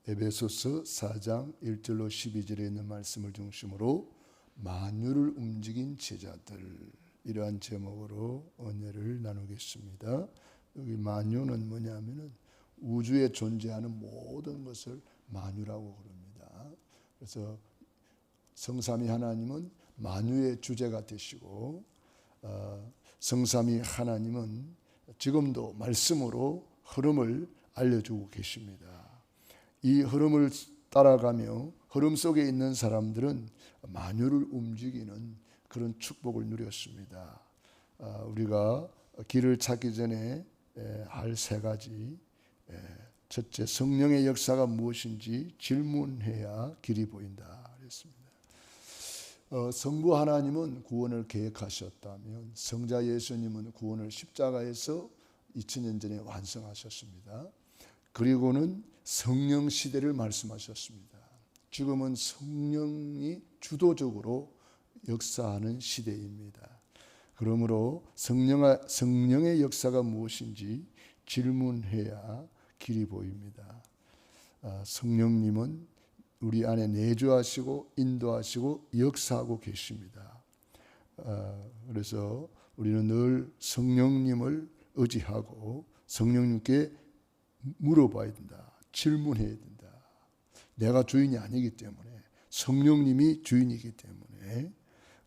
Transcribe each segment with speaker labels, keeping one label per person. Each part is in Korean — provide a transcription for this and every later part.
Speaker 1: 에베소서 4장 1절로 12절에 있는 말씀을 중심으로 만유를 움직인 제자들, 이러한 제목으로 은혜를 나누겠습니다. 여기 만유는 뭐냐면은 우주에 존재하는 모든 것을 만유라고 부릅니다. 그래서 성삼위 하나님은 만유의 주제가 되시고 성삼위 하나님은 지금도 말씀으로 흐름을 알려주고 계십니다. 이 흐름을 따라가며 흐름 속에 있는 사람들은 만유를 움직이는 그런 축복을 누렸습니다. 우리가 길을 찾기 전에 할 세 가지. 첫째, 성령의 역사가 무엇인지 질문해야 길이 보인다 그랬습니다. 성부 하나님은 구원을 계획하셨다면 성자 예수님은 구원을 십자가에서 2000년 전에 완성하셨습니다. 그리고는 성령 시대를 말씀하셨습니다. 지금은 성령이 주도적으로 역사하는 시대입니다. 그러므로 성령의 역사가 무엇인지 질문해야 길이 보입니다. 성령님은 우리 안에 내주하시고 인도하시고 역사하고 계십니다. 그래서 우리는 늘 성령님을 의지하고 성령님께 물어봐야 된다. 질문해야 된다. 내가 주인이 아니기 때문에 성령님이 주인이기 때문에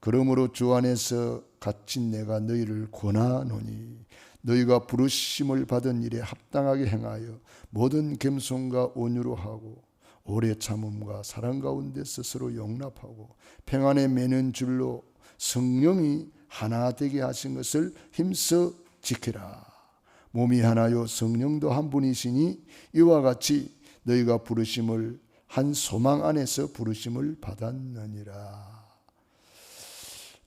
Speaker 1: 그러므로 주 안에서 갇힌 내가 너희를 권하노니 너희가 부르심을 받은 일에 합당하게 행하여 모든 겸손과 온유로 하고 오래 참음과 사랑 가운데 스스로 용납하고 평안에 매는 줄로 성령이 하나 되게 하신 것을 힘써 지키라. 몸이 하나요 성령도 한 분이시니 이와 같이 너희가 부르심을 한 소망 안에서 부르심을 받았느니라.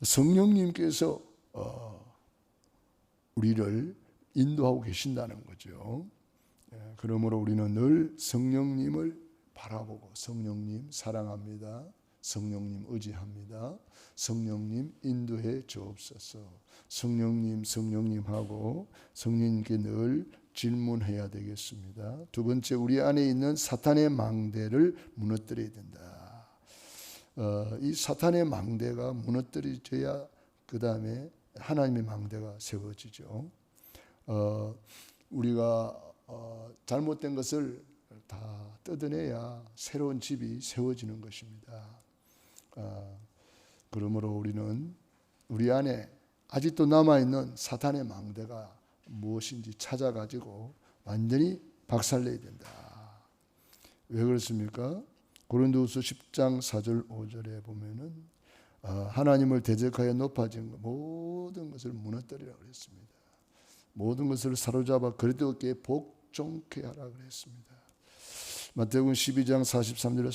Speaker 1: 성령님께서 우리를 인도하고 계신다는 거죠. 그러므로 우리는 늘 성령님을 바라보고 성령님 사랑합니다. 성령님 의지합니다. 성령님 인도해 주옵소서. 성령님하고 성령님께 늘 질문해야 되겠습니다. 두 번째, 우리 안에 있는 사탄의 망대를 무너뜨려야 된다. 이 사탄의 망대가 무너뜨려져야 그 다음에 하나님의 망대가 세워지죠. 우리가 잘못된 것을 다 뜯어내야 새로운 집이 세워지는 것입니다. 그러므로 우리는 우리 안에 아직도 남아있는 사탄의 망대가 무엇인지 찾아가지고 완전히 박살내야 된다. 왜 그렇습니까? 고린도후서 10장 4절 5절에 보면은 하나님을 대적하여 높아진 모든 것을 무너뜨리라고 그랬습니다. 모든 것을 사로잡아 그리스도께 복종케 하라 그랬습니다. 마태복음 12장 43절에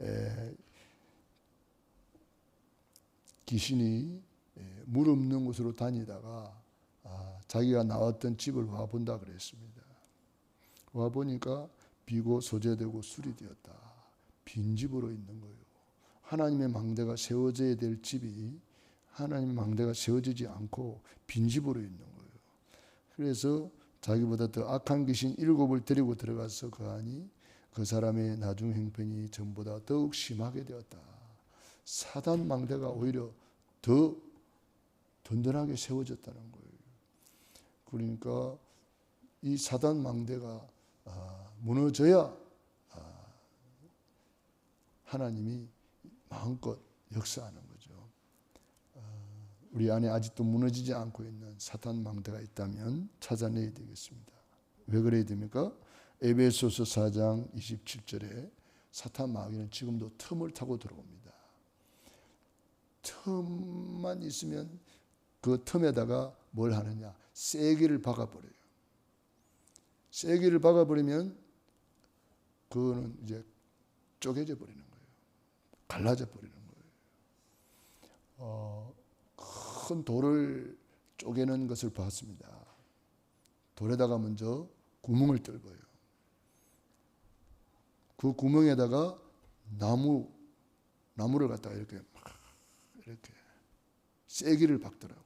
Speaker 1: 45절에 귀신이 물 없는 곳으로 다니다가 자기가 나왔던 집을 와본다 그랬습니다. 와보니까 비고 소재되고 술이 되었다. 빈집으로 있는 거예요. 하나님의 망대가 세워져야 될 집이 하나님의 망대가 세워지지 않고 빈집으로 있는 거예요. 그래서 자기보다 더 악한 귀신 7을 데리고 들어가서 거하니 그 사람의 나중 형편이 전보다 더욱 심하게 되었다. 사단 망대가 오히려 더 든든하게 세워졌다는 거예요. 그러니까 이 사단 망대가 무너져야 하나님이 마음껏 역사하는 거죠. 우리 안에 아직도 무너지지 않고 있는 사탄 망대가 있다면 찾아내야 되겠습니다. 왜 그래야 됩니까? 에베소서 4장 27절에 사탄 마귀는 지금도 틈을 타고 들어옵니다. 틈만 있으면 그 틈에다가 뭘 하느냐? 쐐기를 박아버려요. 쐐기를 박아버리면 그거는 이제 쪼개져 버리는 거예요. 갈라져 버리는 거예요. 큰 돌을 쪼개는 것을 봤습니다. 돌에다가 먼저 구멍을 뚫어요. 그 구멍에다가 나무를 갖다가 이렇게 쐐기를 박더라고.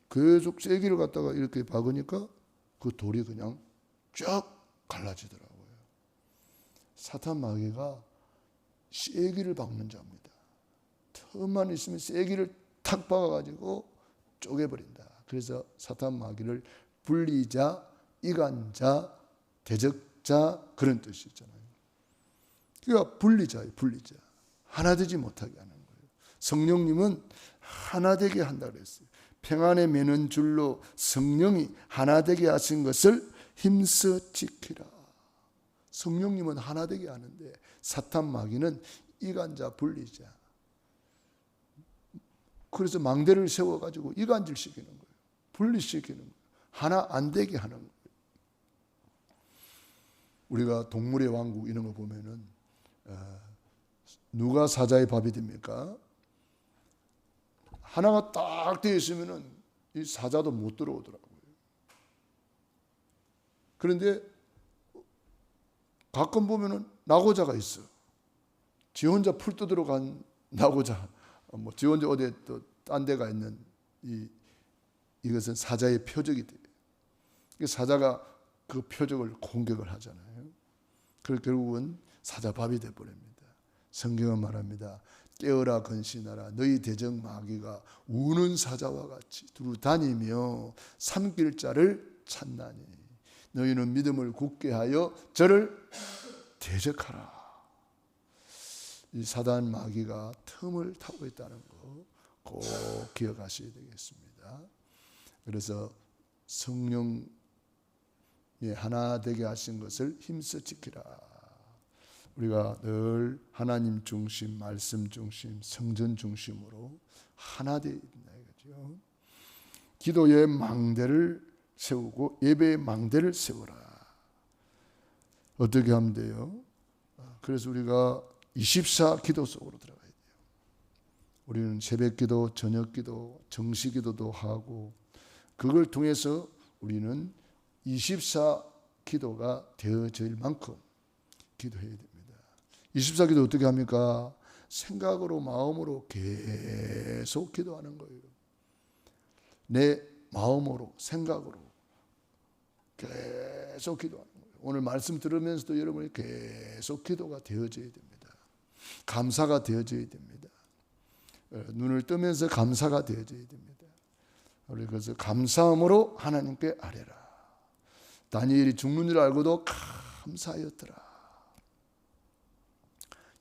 Speaker 1: 계속 쐐기를 갖다가 이렇게 박으니까 그 돌이 그냥 쫙 갈라지더라고요. 사탄 마귀가 쐐기를 박는 자입니다. 틈만 있으면 쐐기를 탁 박아가지고 쪼개버린다. 그래서 사탄 마귀를 분리자, 이간자, 대적자 그런 뜻이 있잖아요. 그러니까 분리자예요. 분리자. 하나 되지 못하게 하는 거예요. 성령님은 하나 되게 한다 그랬어요. 평안에 매는 줄로 성령이 하나 되게 하신 것을 힘써 지키라. 성령님은 하나 되게 하는데 사탄 마귀는 이간자 분리자. 그래서 망대를 세워가지고 이간질시키는 거예요. 분리시키는 거예요. 하나 안 되게 하는 거예요. 우리가 동물의 왕국 이런 거 보면은 누가 사자의 밥이 됩니까? 하나가 딱 되어 있으면은 이 사자도 못 들어오더라고요. 그런데 가끔 보면은 나고자가 있어. 지 혼자 풀 뜯으러 간 나고자, 지 혼자 어디에 또 딴 데가 있는 이것은 사자의 표적이 돼요. 사자가 그 표적을 공격을 하잖아요. 그래서 결국은 사자밥이 되어버립니다. 성경은 말합니다. 깨어라 건신하라 너희 대적 마귀가 우는 사자와 같이 두루 다니며 삼킬 자를 찾나니 너희는 믿음을 굳게 하여 저를 대적하라. 이 사단 마귀가 틈을 타고 있다는 거 꼭 기억하셔야 되겠습니다. 그래서 성령이 하나 되게 하신 것을 힘써 지키라. 우리가 늘 하나님 중심, 말씀 중심, 성전 중심으로 하나 되어 있다 이거죠. 기도의 망대를 세우고 예배의 망대를 세우라. 어떻게 하면 돼요? 그래서 우리가 24 기도 속으로 들어가야 돼요. 우리는 새벽 기도, 저녁 기도, 정시 기도도 하고 그걸 통해서 우리는 24 기도가 되어질 만큼 기도해야 됩니다. 24 기도 어떻게 합니까? 생각으로 마음으로 계속 기도하는 거예요. 내 마음으로 생각으로 계속 기도하는 거예요. 오늘 말씀 들으면서도 여러분이 계속 기도가 되어져야 됩니다. 감사가 되어져야 됩니다. 눈을 뜨면서 감사가 되어져야 됩니다. 우리 그래서 감사함으로 하나님께 아뢰라. 다니엘이 죽는 줄 알고도 감사하였더라.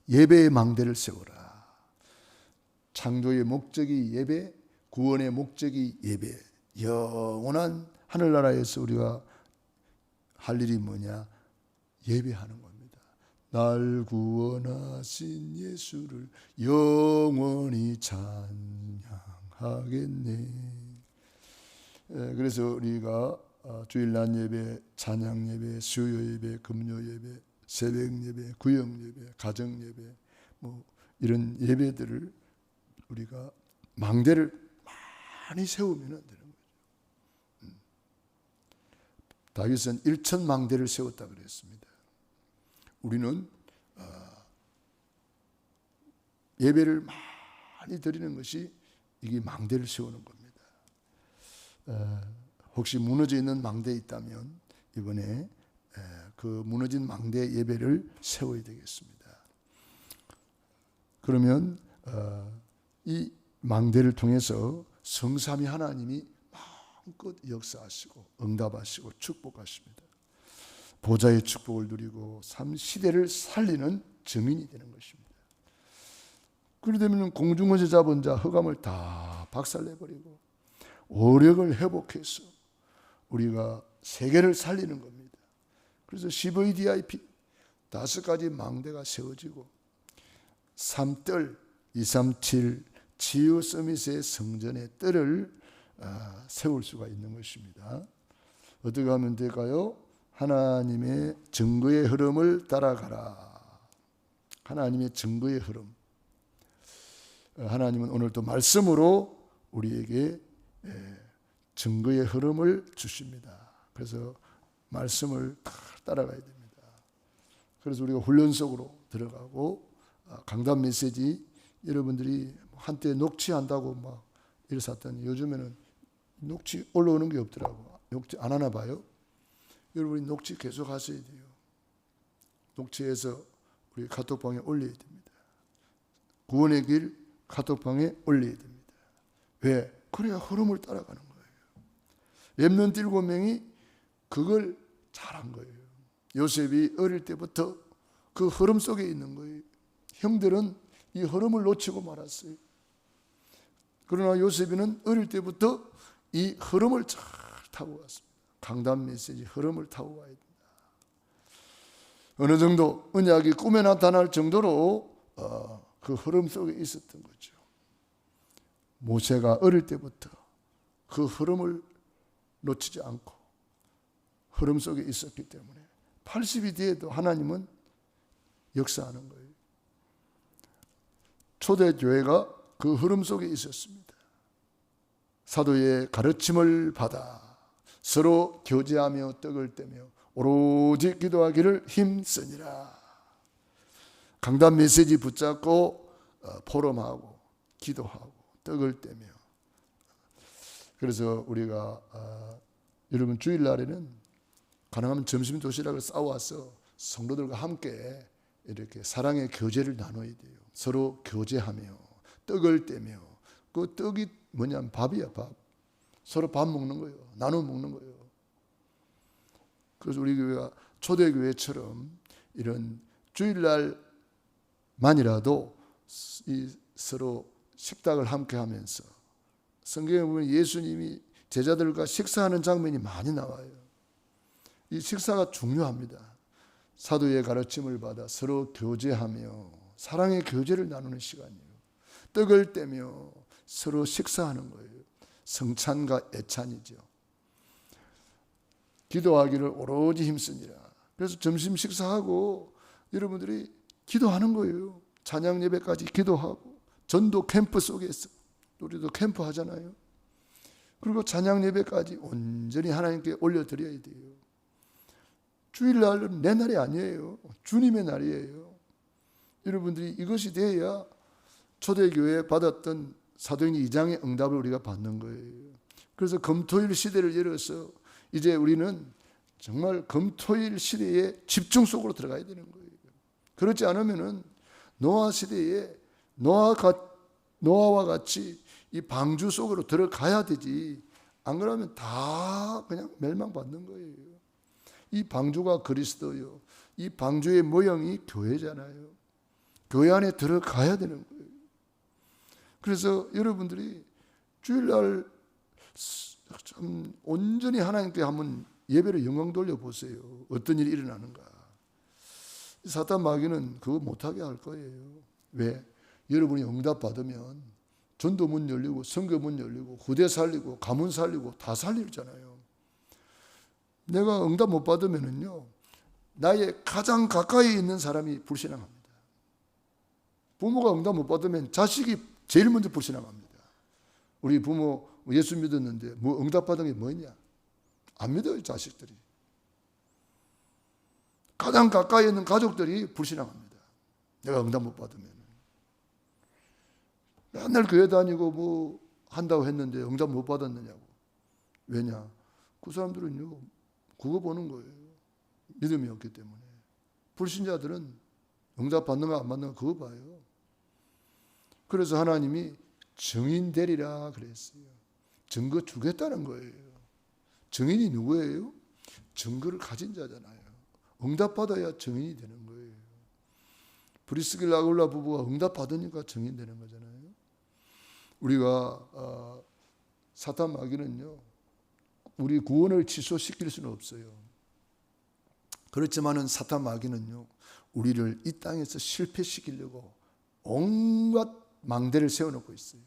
Speaker 1: 예배의 망대를 세워라. 창조의 목적이 예배, 구원의 목적이 예배. 영원한 하늘나라에서 우리가 할 일이 뭐냐? 예배하는 겁니다. 날 구원하신 예수를 영원히 찬양하겠네. 그래서 우리가 주일날 예배, 찬양 예배, 수요 예배, 금요 예배, 새벽 예배, 구역 예배, 가정 예배, 이런 예배들을 우리가 망대를 많이 세우면 되는 거죠. 다윗은 1천 망대를 세웠다 그랬습니다. 우리는 예배를 많이 드리는 것이 이게 망대를 세우는 겁니다. 혹시 무너져 있는 망대 있다면 이번에 그 무너진 망대 예배를 세워야 되겠습니다. 그러면 이 망대를 통해서 성삼위 하나님이 마음껏 역사하시고 응답하시고 축복하십니다. 보좌의 축복을 누리고 삶 시대를 살리는 증인이 되는 것입니다. 그러려면 공중원세 잡은 자 흑암을 다 박살내버리고 오력을 회복해서 우리가 세계를 살리는 겁니다. 그래서 CVDIP 5가지 망대가 세워지고 3뜰 237 치유 서밋의 성전의 뜰을 세울 수가 있는 것입니다. 어떻게 하면 될까요? 하나님의 증거의 흐름을 따라가라. 하나님의 증거의 흐름. 하나님은 오늘도 말씀으로 우리에게 증거의 흐름을 주십니다. 그래서 말씀을 따라가야 됩니다. 그래서 우리가 훈련 속으로 들어가고 강단 메시지 여러분들이 한때 녹취한다고 막 이랬었더니 요즘에는 녹취 올라오는 게 없더라고. 녹취 안 하나 봐요. 여러분이 녹취 계속 하셔야 돼요. 녹취해서 우리 카톡방에 올려야 됩니다. 구원의 길 카톡방에 올려야 됩니다. 왜? 그래야 흐름을 따라가는 거예요. 렘넌트 7명이 그걸 잘한 거예요. 요셉이 어릴 때부터 그 흐름 속에 있는 거예요. 형들은 이 흐름을 놓치고 말았어요. 그러나 요셉이는 어릴 때부터 이 흐름을 잘 타고 갔습니다. 강단 메시지 흐름을 타고 가야 된다. 어느 정도 언약이 꿈에 나타날 정도로 그 흐름 속에 있었던 거죠. 모세가 어릴 때부터 그 흐름을 놓치지 않고 흐름 속에 있었기 때문에 80이 뒤에도 하나님은 역사하는 거예요. 초대교회가 그 흐름 속에 있었습니다. 사도의 가르침을 받아 서로 교제하며 떡을 떼며 오로지 기도하기를 힘쓰니라. 강단 메시지 붙잡고 포럼하고 기도하고 떡을 떼며. 그래서 우리가 여러분 주일날에는 가능하면 점심 도시락을 싸와서 성도들과 함께 이렇게 사랑의 교제를 나눠야 돼요. 서로 교제하며 떡을 떼며. 그 떡이 뭐냐면 밥이야, 밥. 서로 밥 먹는 거예요. 나눠 먹는 거예요. 그래서 우리 교회가 초대교회처럼 이런 주일날만이라도 서로 식탁을 함께 하면서 성경에 보면 예수님이 제자들과 식사하는 장면이 많이 나와요. 이 식사가 중요합니다. 사도의 가르침을 받아 서로 교제하며 사랑의 교제를 나누는 시간이에요. 떡을 떼며 서로 식사하는 거예요. 성찬과 애찬이죠. 기도하기를 오로지 힘쓰니라. 그래서 점심 식사하고 여러분들이 기도하는 거예요. 찬양 예배까지 기도하고 전도 캠프 속에서 우리도 캠프 하잖아요. 그리고 찬양 예배까지 온전히 하나님께 올려드려야 돼요. 주일날은 내 날이 아니에요. 주님의 날이에요. 여러분들이 이것이 돼야 초대교회에 받았던 사도행전 2장의 응답을 우리가 받는 거예요. 그래서 금토일 시대를 열어서 이제 우리는 정말 금토일 시대의 집중 속으로 들어가야 되는 거예요. 그렇지 않으면은 노아 시대에 노아와 같이 이 방주 속으로 들어가야 되지. 안 그러면 다 그냥 멸망받는 거예요. 이 방주가 그리스도요. 이 방주의 모형이 교회잖아요. 교회 안에 들어가야 되는 거예요. 그래서 여러분들이 주일날 참 온전히 하나님께 한번 예배를 영광 돌려보세요. 어떤 일이 일어나는가. 사탄 마귀는 그거 못하게 할 거예요. 왜? 여러분이 응답받으면 전도문 열리고 선교문 열리고 후대 살리고 가문 살리고 다 살리잖아요. 내가 응답 못 받으면은요, 나의 가장 가까이 있는 사람이 불신앙합니다. 부모가 응답 못 받으면 자식이 제일 먼저 불신앙합니다. 우리 부모 예수 믿었는데 뭐 응답 받은 게 뭐냐? 안 믿어요, 자식들이. 가장 가까이 있는 가족들이 불신앙합니다. 내가 응답 못 받으면. 맨날 교회 다니고 뭐 한다고 했는데 응답 못 받았느냐고. 왜냐? 그 사람들은요, 그거 보는 거예요. 믿음이 없기 때문에. 불신자들은 응답 받는가 안 받는가 그거 봐요. 그래서 하나님이 증인 되리라 그랬어요. 증거 주겠다는 거예요. 증인이 누구예요? 증거를 가진 자잖아요. 응답 받아야 증인이 되는 거예요. 브리스길라 아굴라 부부가 응답 받으니까 증인 되는 거잖아요. 우리가 사탄 마귀는요, 우리 구원을 취소시킬 수는 없어요. 그렇지만은 사탄 마귀는요, 우리를 이 땅에서 실패시키려고 온갖 망대를 세워놓고 있어요.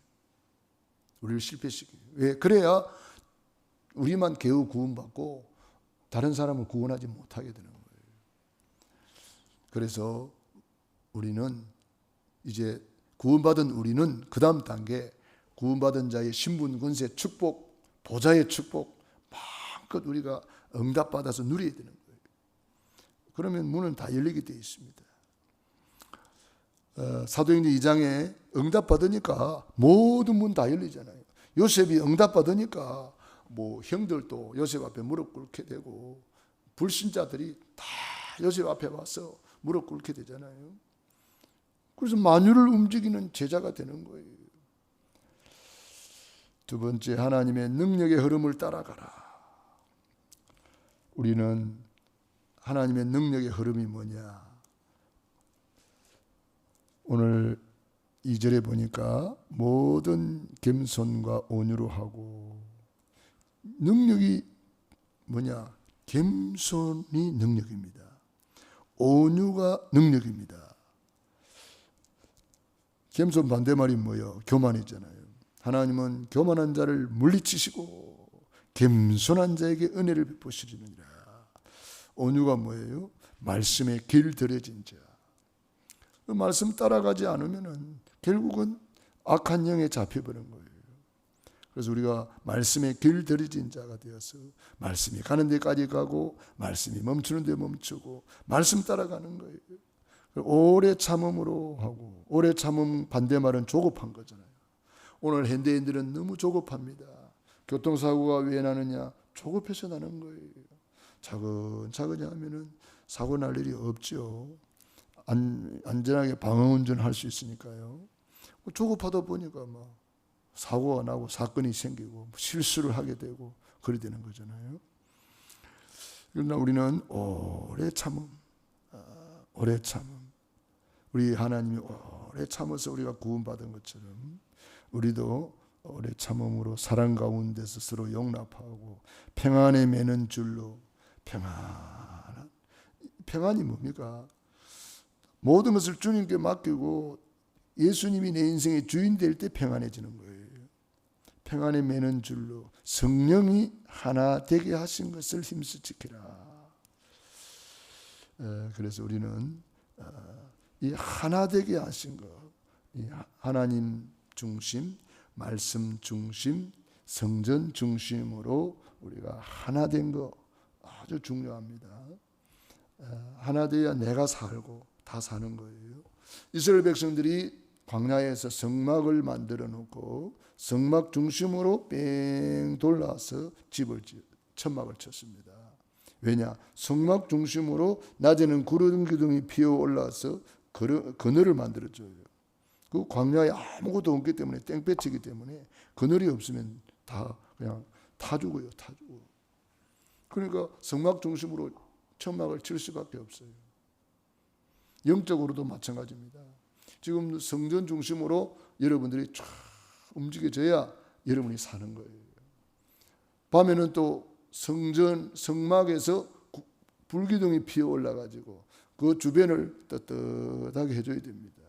Speaker 1: 우리를 실패시키고. 왜? 그래야 우리만 겨우 구원받고 다른 사람을 구원하지 못하게 되는 거예요. 그래서 우리는 이제 구원받은 우리는 그 다음 단계 구원받은 자의 신분, 권세, 축복, 보좌의 축복 마음껏 우리가 응답받아서 누려야 되는 거예요. 그러면 문은 다 열리게 되어 있습니다. 사도행전 2장에 응답받으니까 모든 문 다 열리잖아요. 요셉이 응답받으니까 뭐 형들도 요셉 앞에 무릎 꿇게 되고 불신자들이 다 요셉 앞에 와서 무릎 꿇게 되잖아요. 그래서 만유를 움직이는 제자가 되는 거예요. 두 번째, 하나님의 능력의 흐름을 따라가라. 우리는 하나님의 능력의 흐름이 뭐냐? 오늘 2절에 보니까 모든 겸손과 온유로 하고, 능력이 뭐냐? 겸손이 능력입니다. 온유가 능력입니다. 겸손 반대말이 뭐예요? 교만이잖아요. 하나님은 교만한 자를 물리치시고 겸손한 자에게 은혜를 베푸시리니라. 온유가 뭐예요? 말씀에 길들여진 자. 그 말씀 따라가지 않으면은 결국은 악한 영에 잡혀버린 거예요. 그래서 우리가 말씀에 길들여진 자가 되어서 말씀이 가는 데까지 가고 말씀이 멈추는 데 멈추고 말씀 따라가는 거예요. 오래 참음으로 하고, 오래 참음 반대말은 조급한 거잖아요. 오늘 현대인들은 너무 조급합니다. 교통사고가 왜 나느냐? 조급해서 나는 거예요. 차근차근히 하면은 사고 날 일이 없죠. 안전하게 방어운전 할 수 있으니까요. 조급하다 보니까 막 사고가 나고 사건이 생기고 실수를 하게 되고 그래 되는 거잖아요. 그러나 우리는 오래 참음, 오래 참음. 우리 하나님이 오래 참아서 우리가 구원받은 것처럼 우리도 오래 참음으로 사랑 가운데서 서로 용납하고 평안에 매는 줄로 평안이 뭡니까? 모든 것을 주님께 맡기고 예수님이 내 인생의 주인 될 때 평안해지는 거예요. 평안에 매는 줄로 성령이 하나 되게 하신 것을 힘써 지키라. 그래서 우리는 이 하나 되게 하신 것, 이 하나님 중심, 말씀 중심, 성전 중심으로 우리가 하나 된 거 아주 중요합니다. 하나 돼야 내가 살고 다 사는 거예요. 이스라엘 백성들이 광야에서 성막을 만들어 놓고 성막 중심으로 뺑 돌아서 천막을 쳤습니다. 왜냐? 성막 중심으로 낮에는 구름 기둥이 피어 올라서 그늘을 만들어줘요. 그 광야에 아무것도 없기 때문에, 땡볕이기 때문에 그늘이 없으면 다 그냥 타 죽어요. 그러니까 성막 중심으로 천막을 칠 수밖에 없어요. 영적으로도 마찬가지입니다. 지금 성전 중심으로 여러분들이 쫙 움직여져야 여러분이 사는 거예요. 밤에는 또 성막에서 불기둥이 피어 올라가지고 그 주변을 떳떳하게 해줘야 됩니다.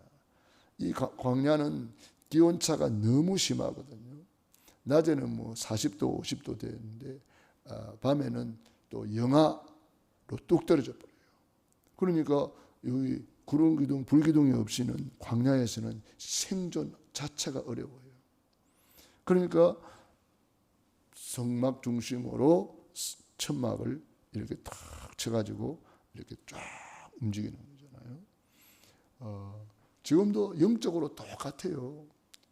Speaker 1: 이 광야는 기온차가 너무 심하거든요. 낮에는 뭐 40도, 50도 되는데 밤에는 또 영하로 뚝 떨어져 버려요. 그러니까 여기 구름기둥, 불기둥이 없이는 광야에서는 생존 자체가 어려워요. 그러니까 성막 중심으로 천막을 이렇게 탁 쳐가지고 이렇게 쫙 움직이는 거잖아요. 지금도 영적으로 똑같아요.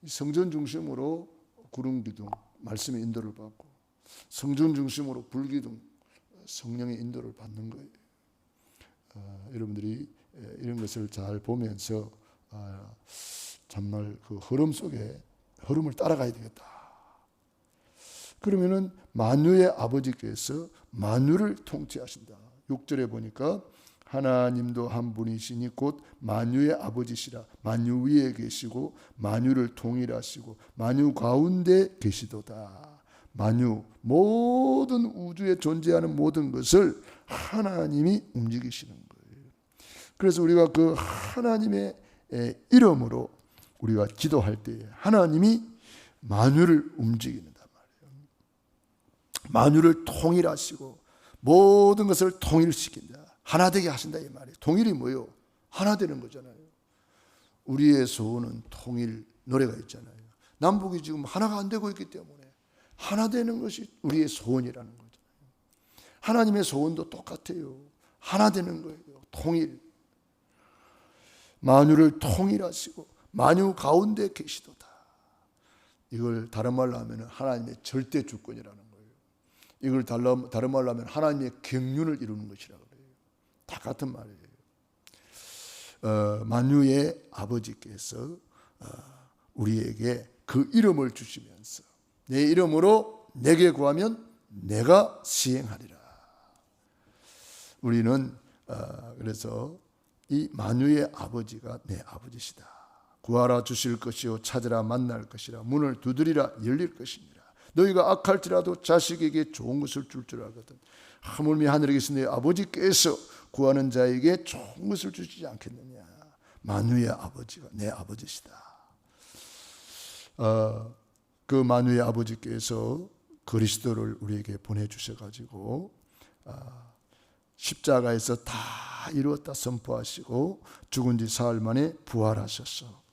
Speaker 1: 성전 중심으로 구름기둥, 말씀의 인도를 받고 성전 중심으로 불기둥, 성령의 인도를 받는 거예요. 여러분들이 이런 것을 잘 보면서 정말 그 흐름 속에 흐름을 따라가야 되겠다. 그러면은 만유의 아버지께서 만유를 통치하신다. 6절에 보니까 하나님도 한 분이시니 곧 만유의 아버지시라. 만유 위에 계시고 만유를 통일하시고 만유 가운데 계시도다. 만유, 모든 우주에 존재하는 모든 것을 하나님이 움직이시는 거예요. 그래서 우리가 그 하나님의 이름으로 우리가 기도할 때 하나님이 만유를 움직이는단 말이에요. 만유를 통일하시고 모든 것을 통일시킨다. 하나 되게 하신다 이 말이에요. 통일이 뭐예요? 하나 되는 거잖아요. 우리의 소원은 통일 노래가 있잖아요. 남북이 지금 하나가 안 되고 있기 때문에 하나 되는 것이 우리의 소원이라는 거잖아요. 하나님의 소원도 똑같아요. 하나 되는 거예요. 통일. 만유를 통일하시고 만유 가운데 계시도다. 이걸 다른 말로 하면 하나님의 절대 주권이라는 거예요. 이걸 다른 말로 하면 하나님의 경륜을 이루는 것이라고 그래요. 다 같은 말이에요. 만유의 아버지께서 우리에게 그 이름을 주시면서 내 이름으로 내게 구하면 내가 시행하리라. 우리는 그래서 이 만유의 아버지가 내 아버지시다. 구하라 주실 것이요 찾으라 만날 것이라 문을 두드리라 열릴 것이니라. 너희가 악할지라도 자식에게 좋은 것을 줄 알거든. 하물며 하늘에 계신 내 아버지께서 구하는 자에게 좋은 것을 주시지 않겠느냐. 만유의 아버지가 내 아버지시다. 그 만유의 아버지께서 그리스도를 우리에게 보내주셔가지고 십자가에서 다 이루었다 선포하시고 죽은 지 사흘 만에 부활하셨어.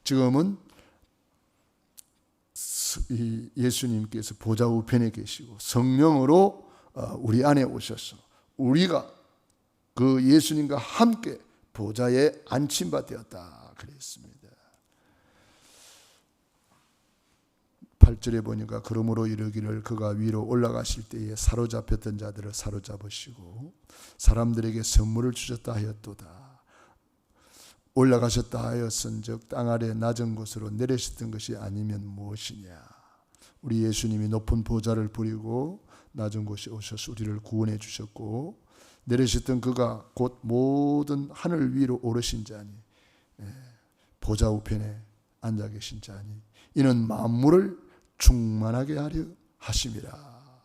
Speaker 1: 지금은 예수님께서 보좌 우편에 계시고 성령으로 우리 안에 오셔서 우리가 그 예수님과 함께 보좌에 앉힌 바 되었다 그랬습니다. 8절에 보니까 그러므로 이르기를 그가 위로 올라가실 때에 사로잡혔던 자들을 사로잡으시고 사람들에게 선물을 주셨다 하였도다. 올라가셨다 하였은즉 땅 아래 낮은 곳으로 내리셨던 것이 아니면 무엇이냐. 우리 예수님이 높은 보좌를 부리고 낮은 곳에 오셔서 우리를 구원해 주셨고 내리셨던 그가 곧 모든 하늘 위로 오르신 자니 보좌 우편에 앉아 계신 자니 이는 만물을 충만하게 하려 하심이라.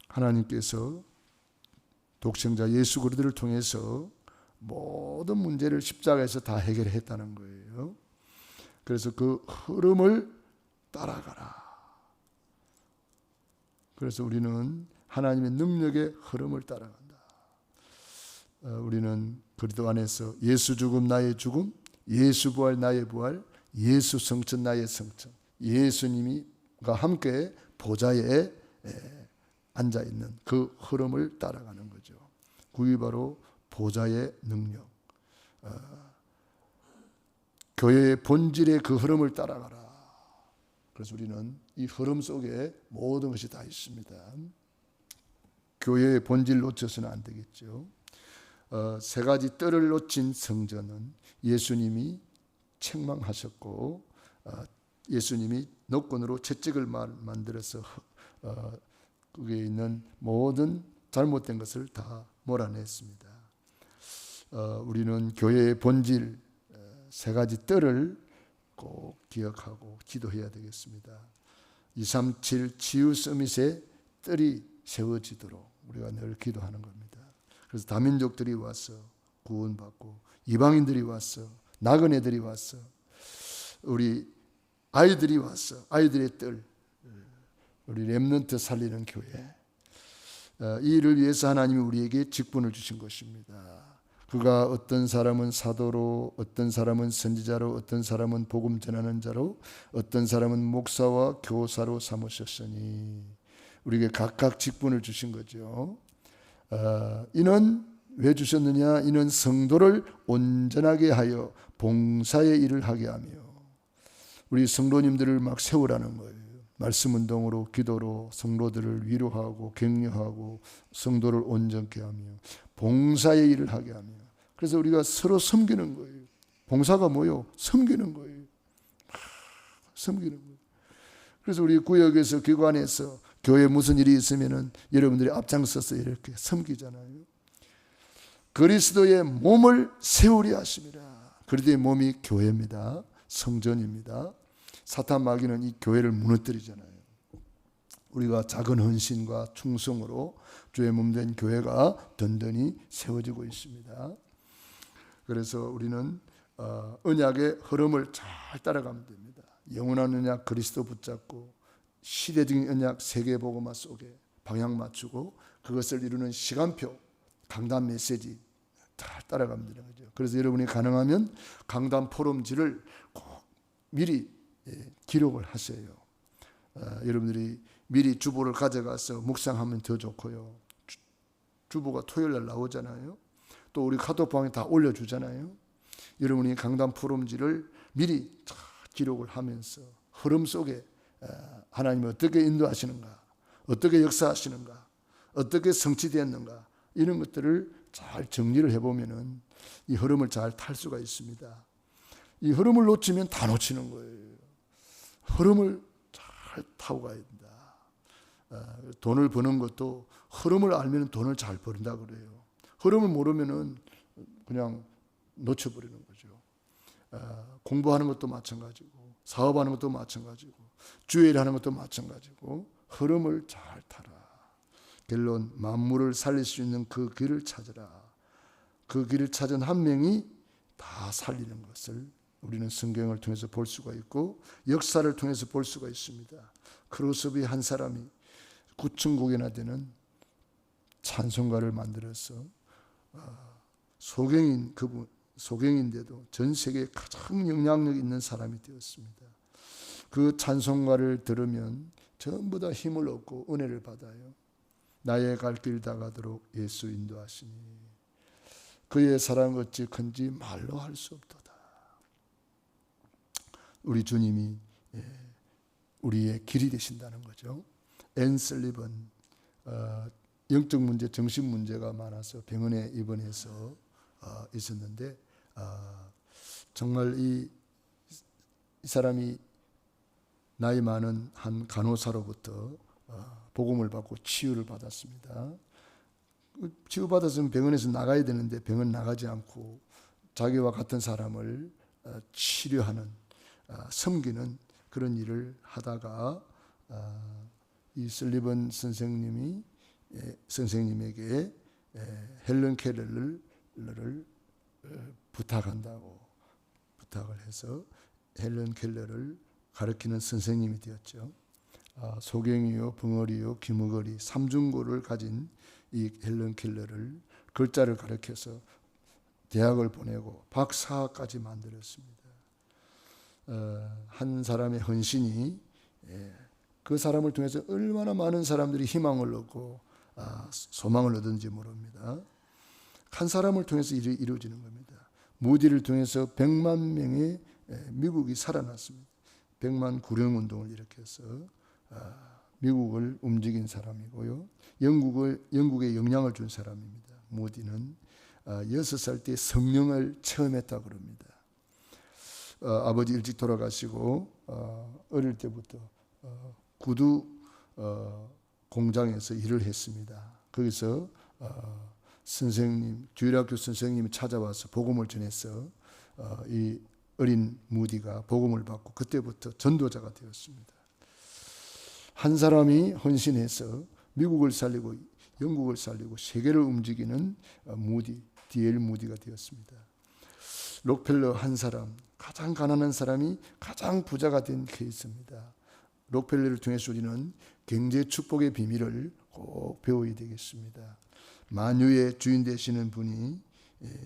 Speaker 1: 하나님께서 독생자 예수 그리스도를 통해서 모든 문제를 십자가에서 다 해결했다는 거예요. 그래서 그 흐름을 따라가라. 그래서 우리는 하나님의 능력의 흐름을 따라간다. 우리는 그리스도 안에서 예수 죽음 나의 죽음, 예수 부활 나의 부활, 예수 성천 나의 성천, 예수님과 함께 보좌에 앉아 있는 그 흐름을 따라가는 거죠. 그게 바로 보좌의 능력. 교회의 본질의 그 흐름을 따라가라. 그래서 우리는 이 흐름 속에 모든 것이 다 있습니다. 교회의 본질 놓쳐서는 안 되겠죠. 세 가지 뜰을 놓친 성전은 예수님이 책망하셨고 예수님이 노건으로 채찍을 만들어서 그게 있는 모든 잘못된 것을 다 몰아냈습니다. 우리는 교회의 본질 세 가지 뜰을 꼭 기억하고 기도해야 되겠습니다. 237 치유 서밋의 뜰이 세워지도록 우리가 늘 기도하는 겁니다. 그래서 다민족들이 와서 구원받고 이방인들이 와서 나그네들이 와서 우리 아이들이 와서 아이들의 뜰 우리 렘넌트 살리는 교회 이 일을 위해서 하나님이 우리에게 직분을 주신 것입니다. 그가 어떤 사람은 사도로 어떤 사람은 선지자로 어떤 사람은 복음 전하는 자로 어떤 사람은 목사와 교사로 삼으셨으니 우리에게 각각 직분을 주신 거죠. 이는 왜 주셨느냐? 이는 성도를 온전하게 하여 봉사의 일을 하게 하며 우리 성도님들을 막 세우라는 거예요. 말씀 운동으로 기도로 성도들을 위로하고 격려하고 성도를 온전케 하며 봉사의 일을 하게 하며 그래서 우리가 서로 섬기는 거예요. 봉사가 뭐요? 섬기는 거예요. 섬기는 거예요. 그래서 우리 구역에서 기관에서 교회에 무슨 일이 있으면은 여러분들이 앞장서서 이렇게 섬기잖아요. 그리스도의 몸을 세우려 하심이라. 그리스도의 몸이 교회입니다. 성전입니다. 사탄 마귀는 이 교회를 무너뜨리잖아요. 우리가 작은 헌신과 충성으로 주의 몸된 교회가 든든히 세워지고 있습니다. 그래서 우리는 언약의 흐름을 잘 따라가면 됩니다. 영원한 언약 그리스도 붙잡고 시대적인 언약 세계복음화 속에 방향 맞추고 그것을 이루는 시간표 강단 메시지 잘 따라가면 되는 거죠. 그래서 여러분이 가능하면 강단 포럼지를 꼭 미리 기록을 하세요. 여러분들이 미리 주보를 가져가서 묵상하면 더 좋고요. 주보가 토요일 날 나오잖아요. 또 우리 카톡방에 다 올려주잖아요. 여러분이 강단 포럼지를 미리 기록을 하면서 흐름 속에 하나님이 어떻게 인도하시는가, 어떻게 역사하시는가, 어떻게 성취되었는가 이런 것들을 잘 정리를 해보면은 이 흐름을 잘 탈 수가 있습니다. 이 흐름을 놓치면 다 놓치는 거예요. 흐름을 잘 타고 가야 된다. 돈을 버는 것도 흐름을 알면 돈을 잘 버린다 그래요. 흐름을 모르면은 그냥 놓쳐버리는 거죠. 공부하는 것도 마찬가지고, 사업하는 것도 마찬가지고, 주일 하는 것도 마찬가지고, 흐름을 잘 타라. 결론, 만물을 살릴 수 있는 그 길을 찾으라. 그 길을 찾은 한 명이 다 살리는 것을 우리는 성경을 통해서 볼 수가 있고 역사를 통해서 볼 수가 있습니다. 크로스비 한 사람이 9,000곡이나 되는 찬송가를 만들어서 소경인데도 전 세계에 가장 영향력 있는 사람이 되었습니다. 그 찬송가를 들으면 전부 다 힘을 얻고 은혜를 받아요. 나의 갈 길 다 가도록 예수 인도하시니 그의 사랑 어찌 큰지 말로 할 수 없도다. 우리 주님이 우리의 길이 되신다는 거죠. 앤 설리번 영적 문제, 정신 문제가 많아서 병원에 입원해서 있었는데 정말 이 사람이 나이 많은 한 간호사로부터 복음을 받고 치유를 받았습니다. 치유받았으면 병원에서 나가야 되는데 병원 나가지 않고 자기와 같은 사람을 치료하는, 섬기는 그런 일을 하다가 이 설리번 선생님에게 헬런 켈러를 부탁한다고 부탁을 해서 헬런 켈러를 가르치는 선생님이 되었죠. 소경이요, 벙어리요, 귀머거리, 삼중고를 가진 이 헬런 켈러를 글자를 가르쳐서 대학을 보내고 박사까지 만들었습니다. 한 사람의 헌신이 그 사람을 통해서 얼마나 많은 사람들이 희망을 얻고 소망을 얻은지 모릅니다. 한 사람을 통해서 일이 이루어지는 겁니다. 무디를 통해서 100만 명의 미국이 살아났습니다. 100만 구령운동을 일으켜서 미국을 움직인 사람이고요. 영국에 영향을 준 사람입니다. 무디는 6살 때 성령을 체험했다고 그럽니다. 아버지 일찍 돌아가시고 어릴 때부터 구두 공장에서 일을 했습니다. 거기서 선생님, 주일학교 선생님이 찾아와서 복음을 전해서 이 어린 무디가 복음을 받고 그때부터 전도자가 되었습니다. 한 사람이 헌신해서 미국을 살리고 영국을 살리고 세계를 움직이는 D.L. 무디가 되었습니다. 록펠러 한 사람, 가장 가난한 사람이 가장 부자가 된 케이스입니다. 록펠러를 통해서 우리는 경제 축복의 비밀을 꼭 배워야 되겠습니다. 만유의 주인 되시는 분이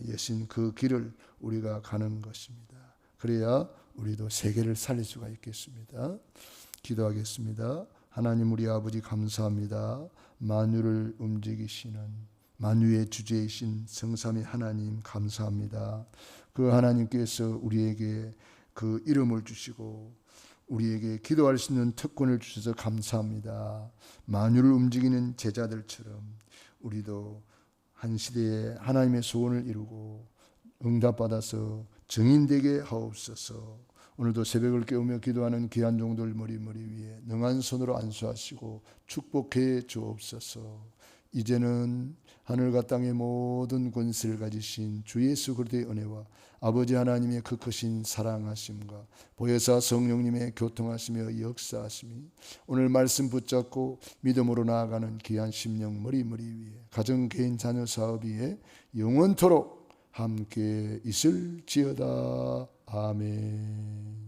Speaker 1: 여신 그 길을 우리가 가는 것입니다. 그래야 우리도 세계를 살릴 수가 있겠습니다. 기도하겠습니다. 하나님 우리 아버지 감사합니다. 만유를 움직이시는 만유의 주제이신 성삼위 하나님 감사합니다. 그 하나님께서 우리에게 그 이름을 주시고 우리에게 기도할 수 있는 특권을 주셔서 감사합니다. 만유를 움직이는 제자들처럼 우리도 한 시대에 하나님의 소원을 이루고 응답받아서 증인되게 하옵소서. 오늘도 새벽을 깨우며 기도하는 귀한 종들 머리 위에 능한 손으로 안수하시고 축복해 주옵소서. 이제는 하늘과 땅의 모든 권세를 가지신 주 예수 그리스도의 은혜와 아버지 하나님의 그 크신 사랑하심과 보혜사 성령님의 교통하시며 역사하심이 오늘 말씀 붙잡고 믿음으로 나아가는 귀한 심령 머리 위에 가정 개인 자녀 사업 위에 영원토록 함께 있을지어다. 아멘.